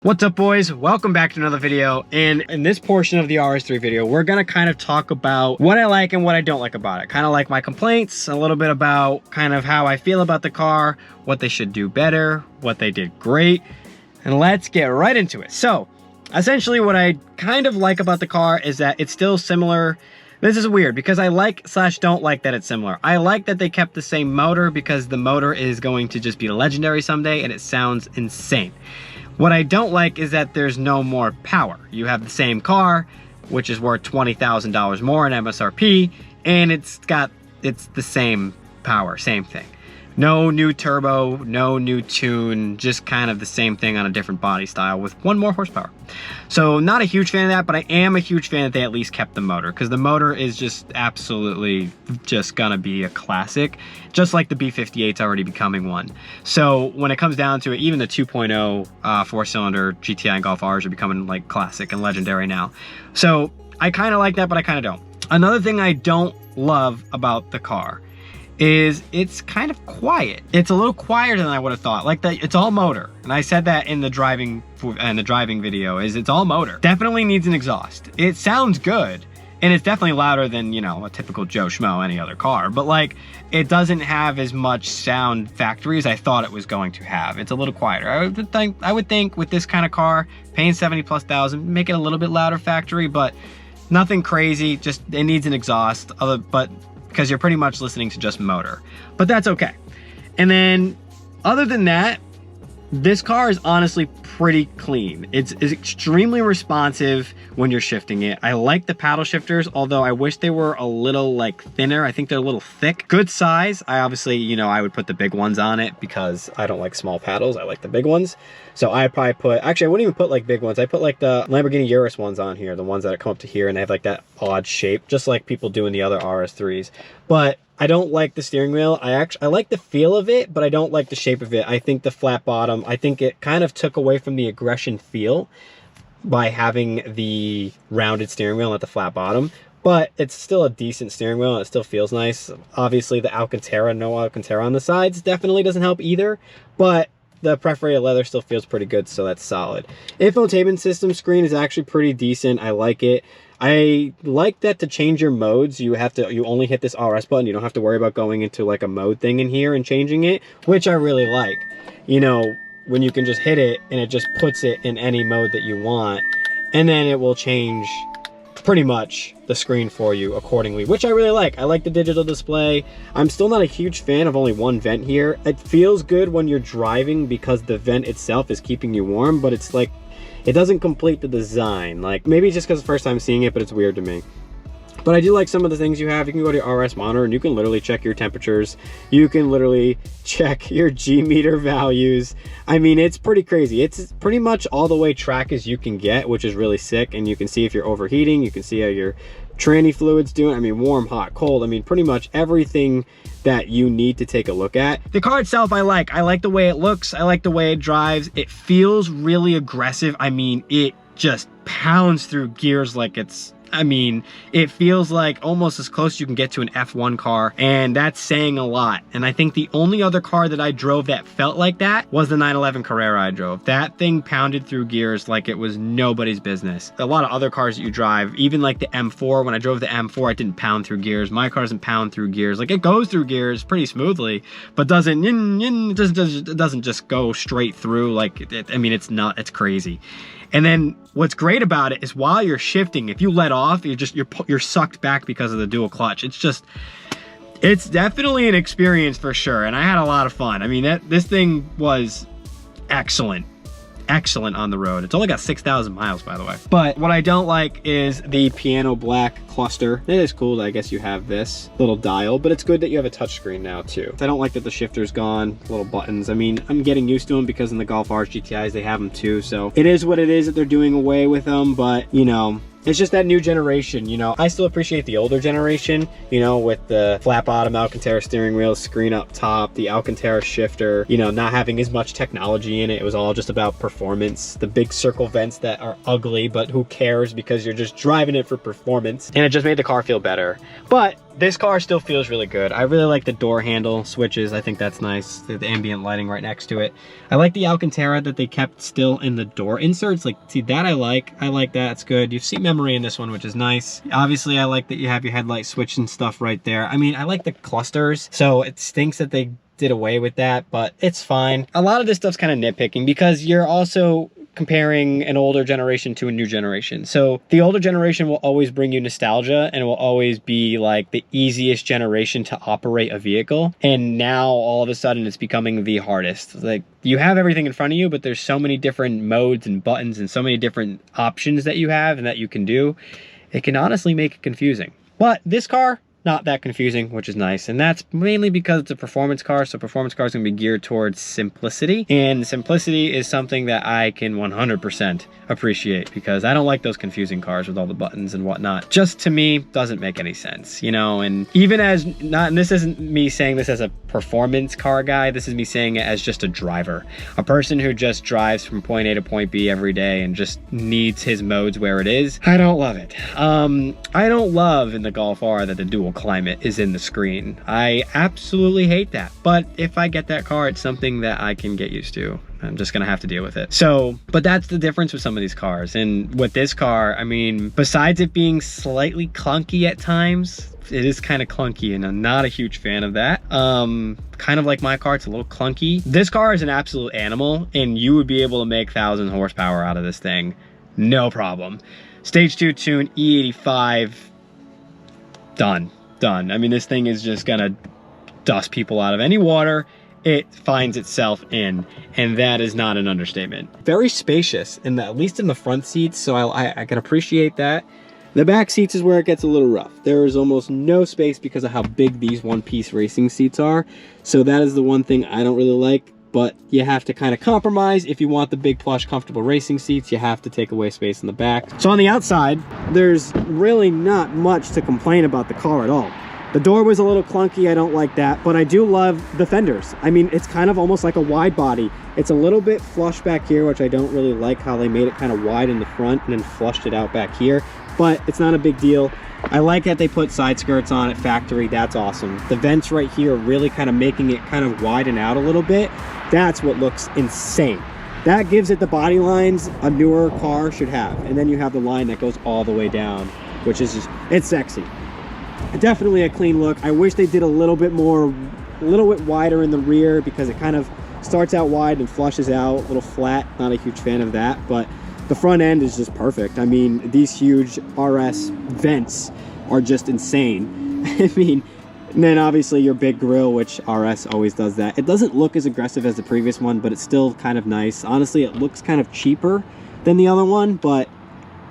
What's up, boys? Welcome back to another video. And in this portion of the RS3 video, we're gonna kind of talk about what I like and what I don't like about it. Kind of like my complaints, a little bit about kind of how I feel about the car, what they should do better, what they did great, and let's get right into it. So, essentially what I kind of like about the car is that it's still similar. This is weird because I like / don't like that it's similar. I like that they kept the same motor because the motor is going to just be legendary someday and it sounds insane. What I don't like is that there's no more power. You have the same car, which is worth $20,000 more in MSRP, and it's the same power, same thing. No new turbo, no new tune, just kind of the same thing on a different body style with one more horsepower. So not a huge fan of that, but I am a huge fan that they at least kept the motor, because the motor is just absolutely just gonna be a classic, just like the B58's already becoming one. So when it comes down to it, even the 2.0 four-cylinder GTI and Golf Rs are becoming like classic and legendary now. So I kind of like that, but I kind of don't. Another thing I don't love about the car is it's kind of quiet. It's a little quieter than I would have thought. Like it's all motor. And I said that in the driving video, is it's all motor. Definitely needs an exhaust. It sounds good. And it's definitely louder than, you know, a typical Joe Schmo, any other car. But like, it doesn't have as much sound factory as I thought it was going to have. It's a little quieter. I would think with this kind of car, paying 70,000+, make it a little bit louder factory, but nothing crazy. Just, it needs an exhaust, because you're pretty much listening to just motor, but that's okay. And then other than that, this car is honestly pretty clean. It's extremely responsive when you're shifting it. I like the paddle shifters, although I wish they were a little like thinner. I think they're a little thick. Good size. I obviously, you know, I would put the big ones on it because I don't like small paddles. I like the big ones. So I'd probably put, actually I wouldn't even put like big ones. I put like the Lamborghini Urus ones on here, the ones that come up to here and they have like that odd shape, just like people do in the other RS3s. But I don't like the steering wheel. I like the feel of it, but I don't like the shape of it. I think the flat bottom, I think it kind of took away from the aggression feel by having the rounded steering wheel, not the flat bottom. But it's still a decent steering wheel and it still feels nice. Obviously the Alcantara, no Alcantara on the sides definitely doesn't help either, but the perforated leather still feels pretty good, so that's solid. Infotainment system screen is actually pretty decent. I like it. I like that to change your modes, you only hit this RS button. You don't have to worry about going into like a mode thing in here and changing it, which I really like. You know, when you can just hit it and it just puts it in any mode that you want, and then it will change pretty much the screen for you accordingly, which I really like. I like the digital display. I'm still not a huge fan of only one vent here. It feels good when you're driving because the vent itself is keeping you warm, but it's like, it doesn't complete the design. Like, maybe just because the first time seeing it, but it's weird to me. But I do like some of the things you have. You can go to your RS monitor and you can literally check your temperatures. You can literally check your G meter values. I mean, it's pretty crazy. It's pretty much all the way track as you can get, which is really sick. And you can see if you're overheating. You can see how your tranny fluid's doing. I mean, warm, hot, cold. I mean, pretty much everything that you need to take a look at. The car itself, I like the way it looks. I like the way it drives. It feels really aggressive. I mean, it just pounds through gears like it's, I mean, it feels like almost as close as you can get to an F1 car, and that's saying a lot. And I think the only other car that I drove that felt like that was the 911 Carrera I drove. That thing pounded through gears like it was nobody's business. A lot of other cars that you drive, even like the M4, when I drove the M4, it didn't pound through gears. My car doesn't pound through gears. Like, it goes through gears pretty smoothly, but doesn't just go straight through. Like, I mean, it's crazy. And then what's great about it is while you're shifting, if you let off, you're sucked back because of the dual clutch. It's definitely an experience for sure. And I had a lot of fun. I mean, this thing was excellent on the road. It's only got 6,000 miles, by the way. But what I don't like is the piano black cluster. It is cool that I guess you have this little dial, but it's good that you have a touchscreen now too. I don't like that the shifter's gone, little buttons. I mean, I'm getting used to them because in the Golf Rs GTIs, they have them too. So it is what it is that they're doing away with them, but you know, it's just that new generation, you know. I still appreciate the older generation, you know, with the flat bottom Alcantara steering wheel, screen up top, the Alcantara shifter, you know, not having as much technology in it. It was all just about performance. The big circle vents that are ugly, but who cares because you're just driving it for performance. And it just made the car feel better. But this car still feels really good. I really like the door handle switches. I think that's nice. The ambient lighting right next to it. I like the Alcantara that they kept still in the door inserts. Like, see, that I like. I like that. It's good. You see memory in this one, which is nice. Obviously, I like that you have your headlight switch and stuff right there. I mean, I like the clusters, so it stinks that they did away with that, but it's fine. A lot of this stuff's kind of nitpicking because you're also comparing an older generation to a new generation. So the older generation will always bring you nostalgia and will always be like the easiest generation to operate a vehicle. And now all of a sudden it's becoming the hardest. Like, you have everything in front of you, but there's so many different modes and buttons and so many different options that you have and that you can do. It can honestly make it confusing. But this car, not that confusing, which is nice. And that's mainly because it's a performance car. So performance cars can be geared towards simplicity. And simplicity is something that I can 100% appreciate, because I don't like those confusing cars with all the buttons and whatnot. Just to me, doesn't make any sense, you know? And even as not, and this isn't me saying this as a performance car guy, this is me saying it as just a driver. A person who just drives from point A to point B every day and just needs his modes where it is. I don't love it. I don't love in the Golf R that the dual climate is in the screen. I absolutely hate that. But if I get that car, it's something that I can get used to. I'm just gonna have to deal with it. So, but that's the difference with some of these cars. And with this car, I mean, besides it being slightly clunky at times, it is kind of clunky and I'm not a huge fan of that. Kind of like my car, it's a little clunky. This car is an absolute animal and you would be able to make 1,000 horsepower out of this thing. No problem. Stage 2 tune, E85, done. I mean, this thing is just gonna dust people out of any water it finds itself in, and that is not an understatement. Very spacious, at least in the front seats, so I can appreciate that. The back seats is where it gets a little rough. There is almost no space because of how big these one-piece racing seats are, so that is the one thing I don't really like, but you have to kind of compromise. If you want the big, plush, comfortable racing seats, you have to take away space in the back. So on the outside, there's really not much to complain about the car at all. The door was a little clunky, I don't like that, but I do love the fenders. I mean, it's kind of almost like a wide body. It's a little bit flush back here, which I don't really like how they made it kind of wide in the front and then flushed it out back here, but it's not a big deal. I like that they put side skirts on at factory, that's awesome. The vents right here really kind of making it kind of widen out a little bit. That's what looks insane. That gives it the body lines a newer car should have. And then you have the line that goes all the way down, which is just, it's sexy. Definitely a clean look. I wish they did a little bit wider in the rear, because it kind of starts out wide and flushes out a little flat. Not a huge fan of that, but the front end is just perfect. I mean, these huge RS vents are just insane. I mean, and then obviously your big grille, which RS always does that. It doesn't look as aggressive as the previous one, but it's still kind of nice. Honestly, it looks kind of cheaper than the other one, but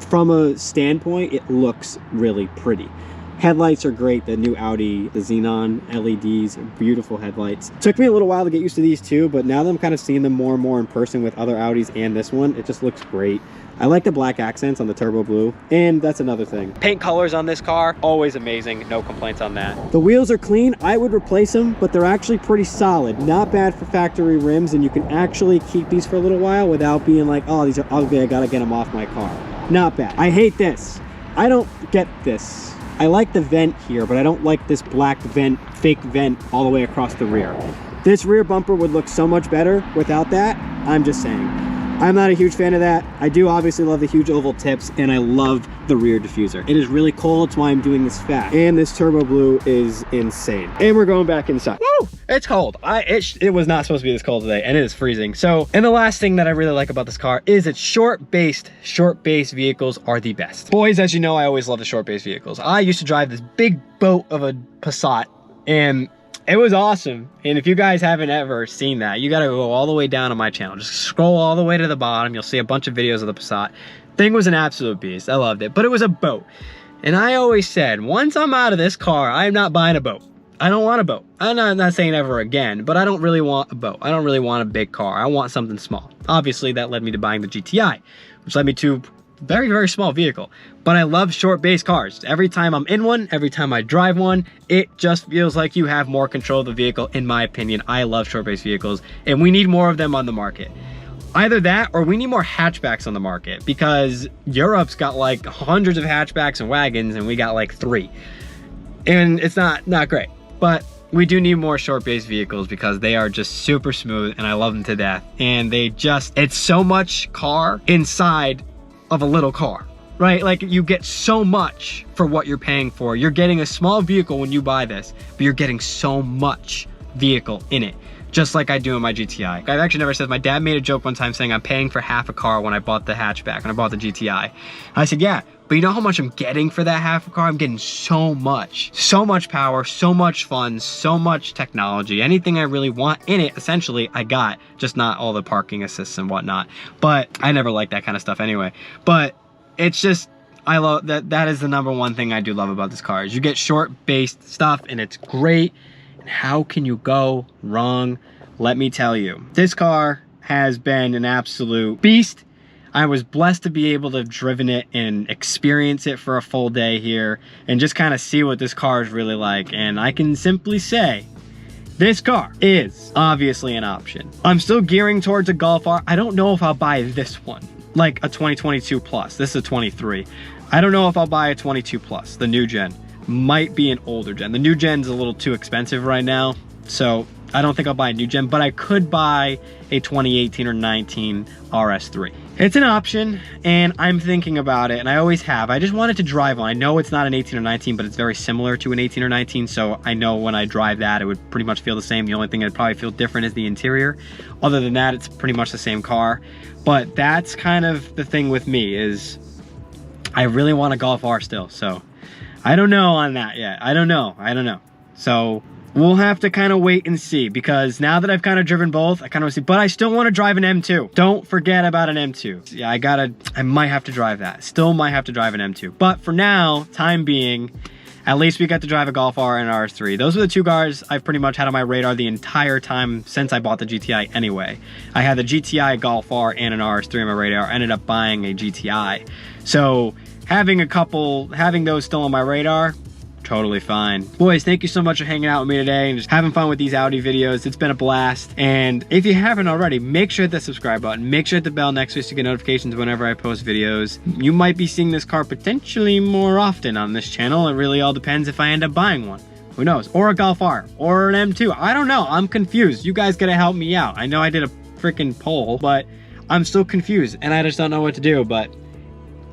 from a standpoint, it looks really pretty. Headlights are great. The new Audi, the Xenon LEDs, beautiful headlights. Took me a little while to get used to these too, but now that I'm kind of seeing them more and more in person with other Audis and this one, it just looks great. I like the black accents on the turbo blue, and that's another thing. Paint colors on this car, always amazing. No complaints on that. The wheels are clean. I would replace them, but they're actually pretty solid. Not bad for factory rims, and you can actually keep these for a little while without being like, oh, these are ugly, I gotta get them off my car. Not bad. I hate this. I don't get this. I like the vent here, but I don't like this black vent, fake vent all the way across the rear. This rear bumper would look so much better without that. I'm just saying. I'm not a huge fan of that. I do obviously love the huge oval tips, and I love the rear diffuser. It is really cold, that's why I'm doing this fast. And this turbo blue is insane. And we're going back inside. Woo! It's cold. It was not supposed to be this cold today, and it is freezing. So, and the last thing that I really like about this car is its short base vehicles are the best. Boys, as you know, I always love the short base vehicles. I used to drive this big boat of a Passat, and it was awesome. And if you guys haven't ever seen that, you gotta go all the way down on my channel. Just scroll all the way to the bottom. You'll see a bunch of videos of the Passat. Thing was an absolute beast. I loved it, but it was a boat. And I always said, once I'm out of this car, I'm not buying a boat. I don't want a boat. I'm not saying ever again, but I don't really want a boat. I don't really want a big car. I want something small. Obviously, that led me to buying the GTI, which led me to very, very small vehicle. But I love short base cars. Every time I'm in one, every time I drive one, it just feels like you have more control of the vehicle, in my opinion. I love short base vehicles, and we need more of them on the market. Either that, or we need more hatchbacks on the market, because Europe's got like hundreds of hatchbacks and wagons, and we got like 3. and it's not great. But we do need more short base vehicles because they are just super smooth and I love them to death. And it's so much car inside of a little car, right? Like you get so much for what you're paying for. You're getting a small vehicle when you buy this, but you're getting so much vehicle in it, just like I do in my GTI. I've actually never said, my dad made a joke one time saying I'm paying for half a car when I bought the hatchback, when I bought the GTI. I said, yeah, but you know how much I'm getting for that half a car? I'm getting so much power, so much fun, so much technology. Anything I really want in it, essentially, I got, just not all the parking assists and whatnot. But I never liked that kind of stuff anyway. But it's just, I love that. That is the #1 thing I do love about this car is you get short-based stuff and it's great. And how can you go wrong? Let me tell you, this car has been an absolute beast. I was blessed to be able to have driven it and experience it for a full day here and just kind of see what this car is really like. And I can simply say, this car is obviously an option. I'm still gearing towards a Golf R. I don't know if I'll buy this one, like a 2022 Plus. This is a 23. I don't know if I'll buy a 22 Plus, the new gen. Might be an older gen. The new gen's a little too expensive right now, so I don't think I'll buy a new gen, but I could buy a 2018 or 19 RS3. It's an option, and I'm thinking about it, and I always have. I just wanted to drive one. I know it's not an 18 or 19, but it's very similar to an 18 or 19, so I know when I drive that, it would pretty much feel the same. The only thing that'd probably feel different is the interior. Other than that, it's pretty much the same car. But that's kind of the thing with me, is I really want a Golf R still, so I don't know on that yet. I don't know. So we'll have to kind of wait and see, because now that I've kind of driven both, I kind of see, but I still want to drive an M2. Don't forget about an M2. Yeah, I might have to drive that. Still might have to drive an M2. But for now, time being, at least we got to drive a Golf R and an RS3. Those are the two cars I've pretty much had on my radar the entire time since I bought the GTI anyway. I had the GTI, Golf R, and an RS3 on my radar. I ended up buying a GTI. So having those still on my radar, totally fine. Boys, thank you so much for hanging out with me today and just having fun with these Audi videos. It's been a blast. And if you haven't already, make sure to hit that subscribe button. Make sure to hit the bell next to it so you get notifications whenever I post videos. You might be seeing this car potentially more often on this channel. It really all depends if I end up buying one. Who knows? Or a Golf R or an M2. I don't know. I'm confused. You guys gotta help me out. I know I did a freaking poll, but I'm still confused and I just don't know what to do. But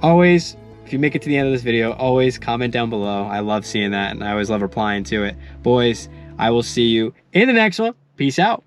always, if you make it to the end of this video, always comment down below. I love seeing that and I always love replying to it. Boys, I will see you in the next one. Peace out.